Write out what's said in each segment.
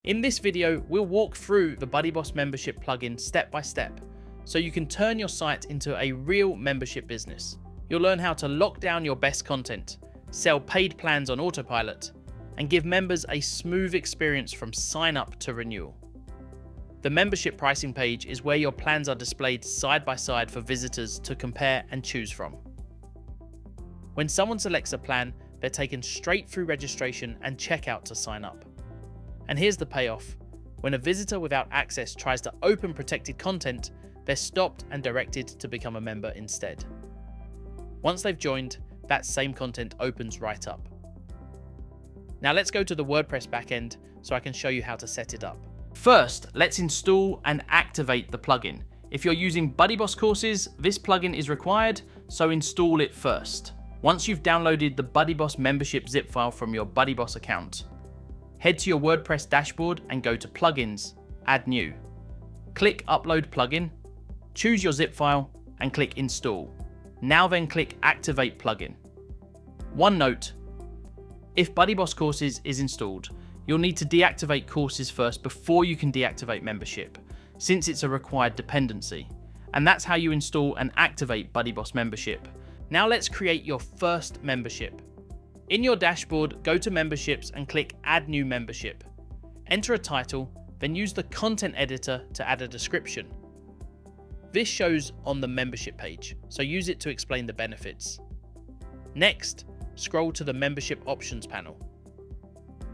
In this video, we'll walk through the BuddyBoss membership plugin step by step, so you can turn your site into a real membership business. You'll learn how to lock down your best content, sell paid plans on autopilot, and give members a smooth experience from sign up to renewal. The membership pricing page is where your plans are displayed side by side for visitors to compare and choose from. When someone selects a plan, they're taken straight through registration and checkout to sign up. And here's the payoff. When a visitor without access tries to open protected content, they're stopped and directed to become a member instead. Once they've joined, that same content opens right up. Now let's go to the WordPress backend so I can show you how to set it up. First, let's install and activate the plugin. If you're using BuddyBoss courses, this plugin is required, so install it first. Once you've downloaded the BuddyBoss membership zip file from your BuddyBoss account, head to your WordPress dashboard and go to Plugins, Add New. Click Upload Plugin, choose your zip file and click Install. Now then click Activate Plugin. One note, if BuddyBoss Courses is installed, you'll need to deactivate courses first before you can deactivate membership, since it's a required dependency. And that's how you install and activate BuddyBoss membership. Now let's create your first membership. In your dashboard, go to Memberships and click Add New Membership. Enter a title, then use the content editor to add a description. This shows on the membership page, so use it to explain the benefits. Next, scroll to the Membership Options panel.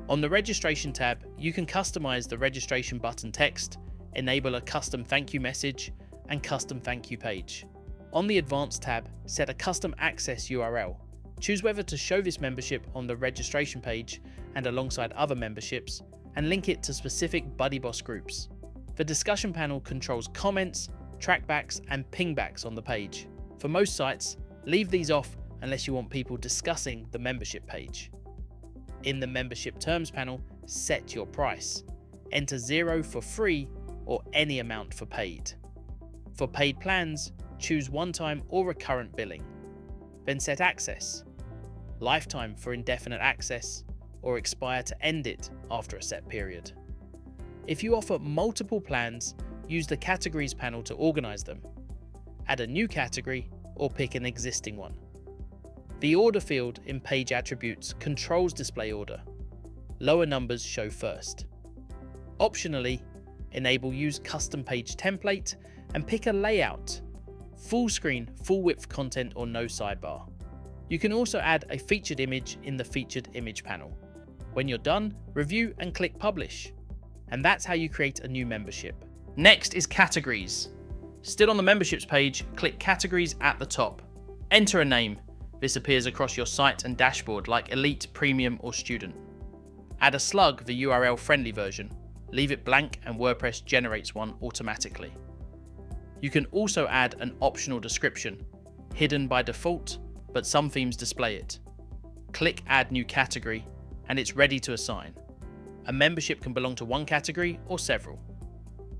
On the Registration tab, you can customize the registration button text, enable a custom thank you message, and custom thank you page. On the Advanced tab, set a custom access URL. Choose whether to show this membership on the registration page and alongside other memberships, and link it to specific BuddyBoss groups. The discussion panel controls comments, trackbacks, and pingbacks on the page. For most sites, leave these off unless you want people discussing the membership page. In the Membership Terms panel, set your price. Enter 0 for free or any amount for paid. For paid plans, choose one-time or recurrent billing. Then set access, lifetime for indefinite access, or expire to end it after a set period. If you offer multiple plans, use the Categories panel to organize them. Add a new category or pick an existing one. The Order field in Page Attributes controls display order. Lower numbers show first. Optionally, enable Use Custom Page Template and pick a layout. Full screen, full width content or no sidebar. You can also add a featured image in the Featured Image panel. When you're done, review and click Publish. And that's how you create a new membership. Next is Categories. Still on the Memberships page, click Categories at the top. Enter a name. This appears across your site and dashboard like Elite, Premium or Student. Add a slug, the URL friendly version. Leave it blank and WordPress generates one automatically. You can also add an optional description, hidden by default, but some themes display it. Click Add New Category, and it's ready to assign. A membership can belong to one category or several.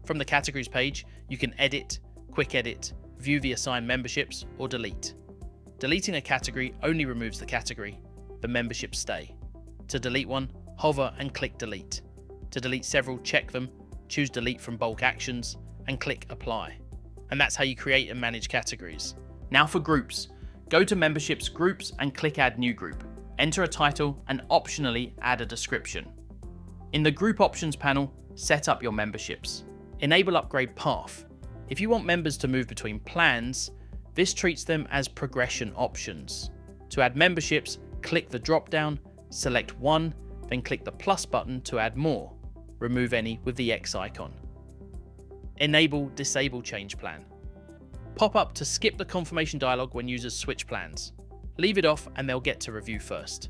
From the Categories page, you can edit, quick edit, view the assigned memberships, or delete. Deleting a category only removes the category. The memberships stay. To delete one, hover and click Delete. To delete several, check them, choose Delete from bulk actions, and click Apply. And that's how you create and manage categories. Now for groups. Go to Memberships Groups and click Add New Group. Enter a title and optionally add a description. In the Group Options panel, set up your memberships. Enable Upgrade Path. If you want members to move between plans, this treats them as progression options. To add memberships, click the drop-down, select one, then click the plus button to add more. Remove any with the X icon. Enable Disable Change Plan. Pop up to skip the confirmation dialog when users switch plans. Leave it off and they'll get to review first.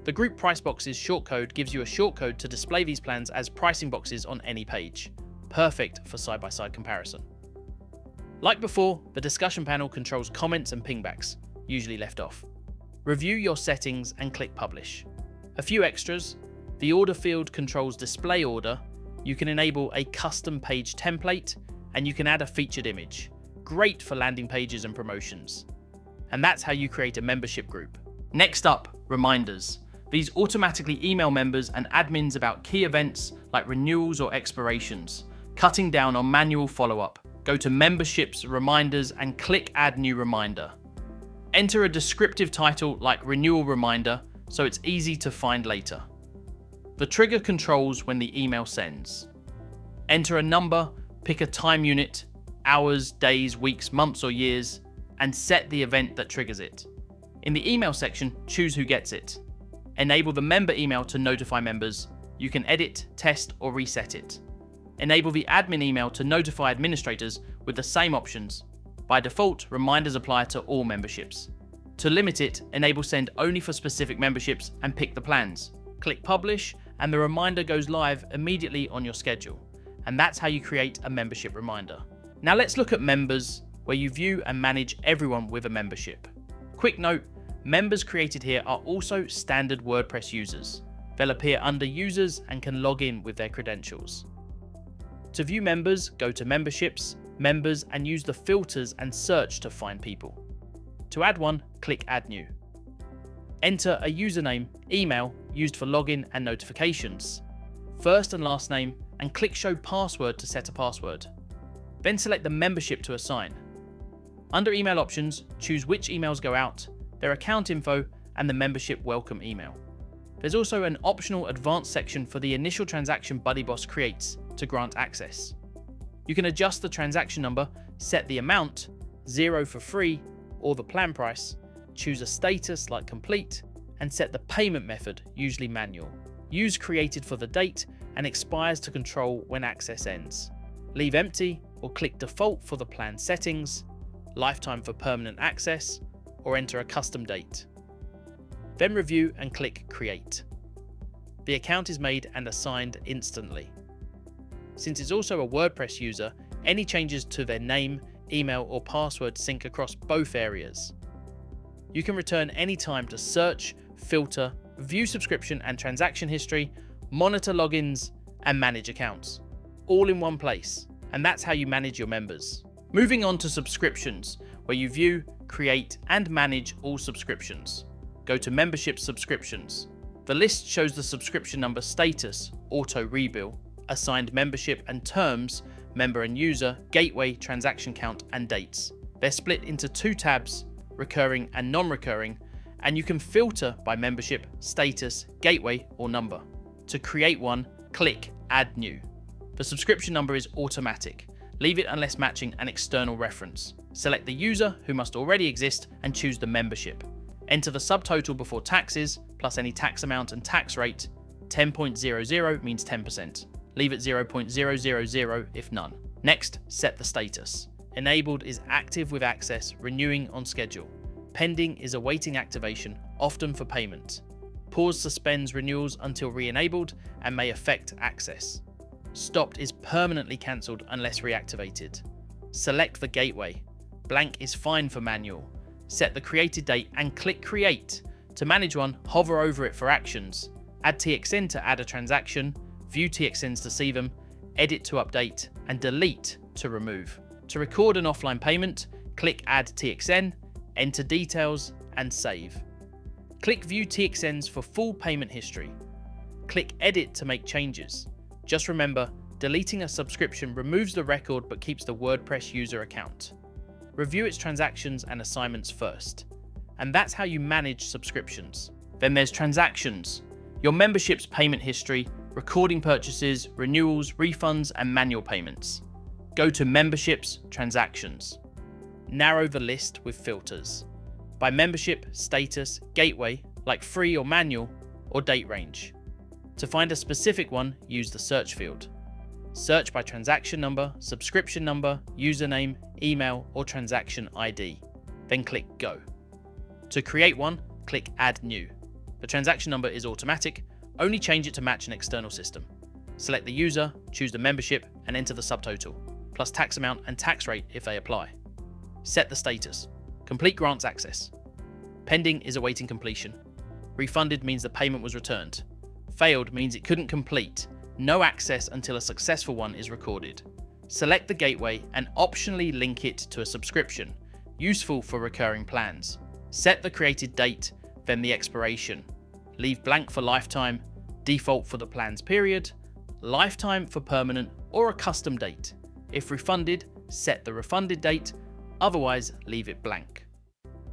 The Group Price Boxes shortcode gives you a shortcode to display these plans as pricing boxes on any page. Perfect for side-by-side comparison. Like before, the discussion panel controls comments and pingbacks, usually left off. Review your settings and click Publish. A few extras. The Order field controls display order. You can enable a custom page template, and you can add a featured image. Great for landing pages and promotions. And that's how you create a membership group. Next up, reminders. These automatically email members and admins about key events like renewals or expirations, cutting down on manual follow-up. Go to Memberships, Reminders, and click Add New Reminder. Enter a descriptive title like Renewal Reminder so it's easy to find later. The trigger controls when the email sends. Enter a number, pick a time unit, hours, days, weeks, months, or years, and set the event that triggers it. In the email section, choose who gets it. Enable the member email to notify members. You can edit, test, or reset it. Enable the admin email to notify administrators with the same options. By default, reminders apply to all memberships. To limit it, enable send only for specific memberships and pick the plans. Click publish, and the reminder goes live immediately on your schedule. And that's how you create a membership reminder. Now let's look at members, where you view and manage everyone with a membership. Quick note, members created here are also standard WordPress users. They'll appear under users and can log in with their credentials. To view members, go to memberships, members, and use the filters and search to find people. To add one, click add new. Enter a username, email used for login and notifications, first and last name, and click show password to set a password. Then select the membership to assign. Under email options, choose which emails go out, their account info, and the membership welcome email. There's also an optional advanced section for the initial transaction BuddyBoss creates to grant access. You can adjust the transaction number, set the amount, 0 for free, or the plan price, choose a status like complete, and set the payment method, usually manual. Use created for the date and expires to control when access ends. Leave empty or click default for the plan settings, lifetime for permanent access, or enter a custom date. Then review and click create. The account is made and assigned instantly. Since it's also a WordPress user, any changes to their name, email, or password sync across both areas. You can return anytime to search, filter, view subscription and transaction history, monitor logins, and manage accounts, all in one place. And that's how you manage your members. Moving on to subscriptions, where you view, create, and manage all subscriptions. Go to Membership Subscriptions. The list shows the subscription number status, auto rebill, assigned membership and terms, member and user, gateway, transaction count, and dates. They're split into two tabs, recurring and non-recurring, and you can filter by membership, status, gateway, or number. To create one, click Add New. The subscription number is automatic. Leave it unless matching an external reference. Select the user, who must already exist, and choose the membership. Enter the subtotal before taxes, plus any tax amount and tax rate. 10.00 means 10%. Leave it 0.000 if none. Next, set the status. Enabled is active with access, renewing on schedule. Pending is awaiting activation, often for payment. Pause suspends renewals until re-enabled and may affect access. Stopped is permanently cancelled unless reactivated. Select the gateway. Blank is fine for manual. Set the created date and click create. To manage one, hover over it for actions. Add TXN to add a transaction, view TXNs to see them, edit to update, and delete to remove. To record an offline payment, click add TXN, enter details, and save. Click view TXNs for full payment history. Click edit to make changes. Just remember, deleting a subscription removes the record but keeps the WordPress user account. Review its transactions and assignments first. And that's how you manage subscriptions. Then there's transactions, your membership's payment history, recording purchases, renewals, refunds, and manual payments. Go to Memberships, Transactions. Narrow the list with filters. By membership, status, gateway, like free or manual, or date range. To find a specific one, use the search field. Search by transaction number, subscription number, username, email, or transaction ID. Then click Go. To create one, click Add New. The transaction number is automatic, only change it to match an external system. Select the user, choose the membership, and enter the subtotal, plus tax amount and tax rate if they apply. Set the status. Complete grants access. Pending is awaiting completion. Refunded means the payment was returned. Failed means it couldn't complete. No access until a successful one is recorded. Select the gateway and optionally link it to a subscription, useful for recurring plans. Set the created date, then the expiration. leave blank for lifetime, default for the plan's period, lifetime for permanent, or a custom date. If refunded, set the refunded date, otherwise leave it blank.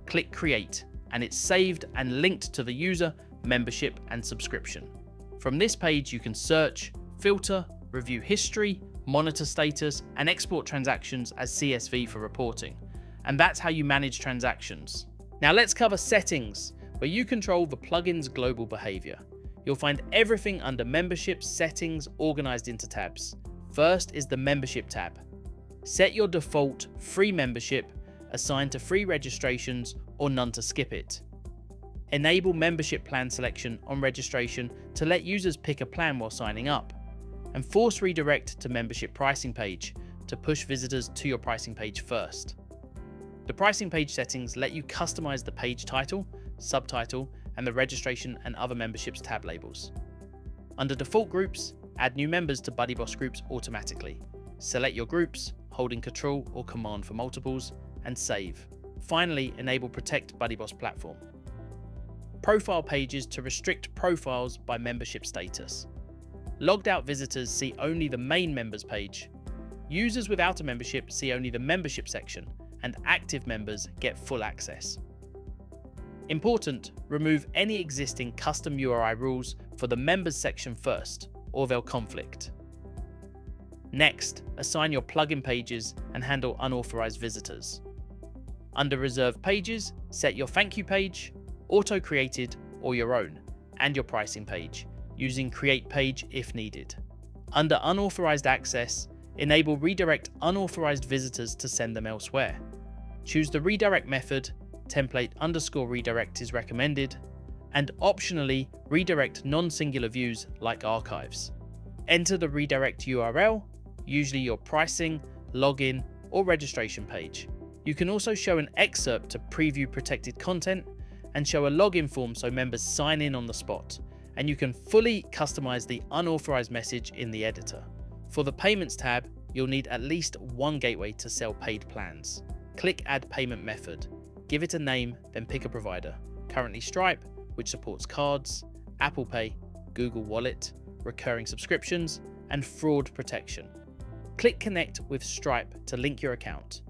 Click Create, and it's saved and linked to the user, membership, and subscription. From this page, you can search, filter, review history, monitor status, and export transactions as CSV for reporting. And that's how you manage transactions. Now let's cover settings, where you control the plugin's global behavior. You'll find everything under Membership Settings organized into tabs. First is the Membership tab. Set your default free membership, assigned to free registrations or none to skip it. Enable membership plan selection on registration to let users pick a plan while signing up. And force redirect to membership pricing page to push visitors to your pricing page first. The pricing page settings let you customize the page title, subtitle, and the registration and other memberships tab labels. Under default groups, add new members to BuddyBoss groups automatically. Select your groups, holding Control or Command for multiples, and save. Finally, enable Protect BuddyBoss platform. Profile pages to restrict profiles by membership status. Logged out visitors see only the main members page. Users without a membership see only the membership section, and active members get full access. Important, remove any existing custom URI rules for the members section first, or they'll conflict. Next, assign your plugin pages and handle unauthorized visitors. Under reserved pages, set your thank you page, auto-created or your own, and your pricing page, using create page if needed. Under unauthorized access, enable redirect unauthorized visitors to send them elsewhere. Choose the redirect method, template_redirect is recommended, and optionally redirect non-singular views like archives. Enter the redirect URL, usually your pricing, login, or registration page. You can also show an excerpt to preview protected content and show a login form so members sign in on the spot. And you can fully customize the unauthorized message in the editor. For the Payments tab, you'll need at least one gateway to sell paid plans. Click Add Payment Method. Give it a name, then pick a provider. Currently Stripe, which supports cards, Apple Pay, Google Wallet, recurring subscriptions, and fraud protection. Click Connect with Stripe to link your account.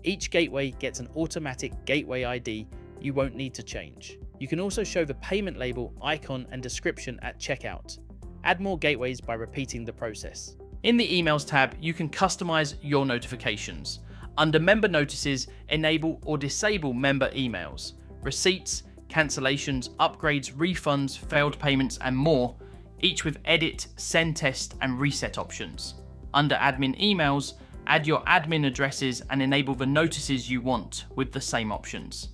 Each gateway gets an automatic gateway ID you won't need to change. You can also show the payment label, icon, and description at checkout. Add more gateways by repeating the process. In the Emails tab, you can customize your notifications. Under Member Notices, enable or disable member emails, receipts, cancellations, upgrades, refunds, failed payments, and more, each with edit, send test, and reset options. Under Admin Emails, add your admin addresses and enable the notices you want with the same options.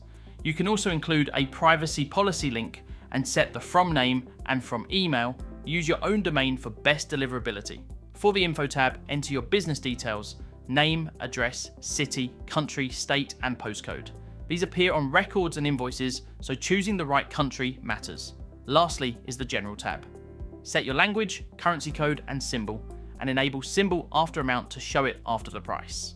You can also include a privacy policy link and set the from name and from email. Use your own domain for best deliverability. For the Info tab, enter your business details, name, address, city, country, state, and postcode. These appear on records and invoices, so choosing the right country matters. Lastly is the General tab. Set your language, currency code, and symbol, and enable symbol after amount to show it after the price.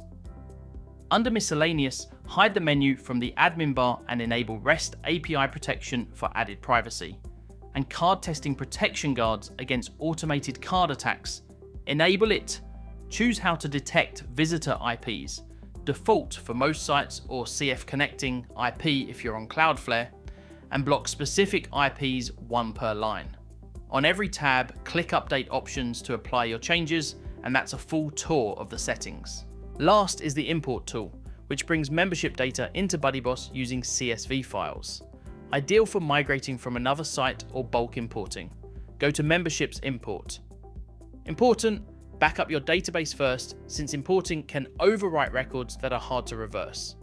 Under Miscellaneous, hide the menu from the admin bar and enable REST API protection for added privacy. And card testing protection guards against automated card attacks. Enable it. Choose how to detect visitor IPs. Default for most sites or CF connecting IP if you're on Cloudflare. And block specific IPs, one per line. On every tab, click Update Options to apply your changes, and that's a full tour of the settings. Last is the Import tool, which brings membership data into BuddyBoss using CSV files. Ideal for migrating from another site or bulk importing. Go to Memberships Import. Important, back up your database first, since importing can overwrite records that are hard to reverse.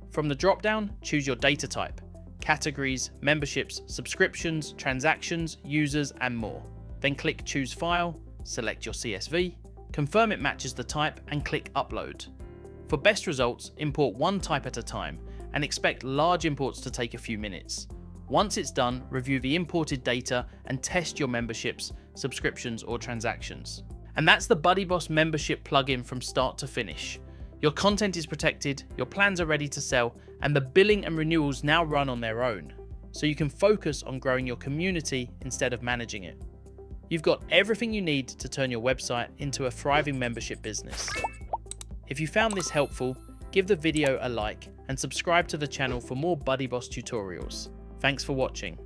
From the drop-down, choose your data type, categories, memberships, subscriptions, transactions, users, and more. Then click Choose File, select your CSV, confirm it matches the type, and click Upload. For best results, import one type at a time and expect large imports to take a few minutes. Once it's done, review the imported data and test your memberships, subscriptions, or transactions. And that's the BuddyBoss membership plugin from start to finish. Your content is protected, your plans are ready to sell, and the billing and renewals now run on their own. so you can focus on growing your community instead of managing it. You've got everything you need to turn your website into a thriving membership business. If you found this helpful, give the video a like and subscribe to the channel for more BuddyBoss tutorials. Thanks for watching.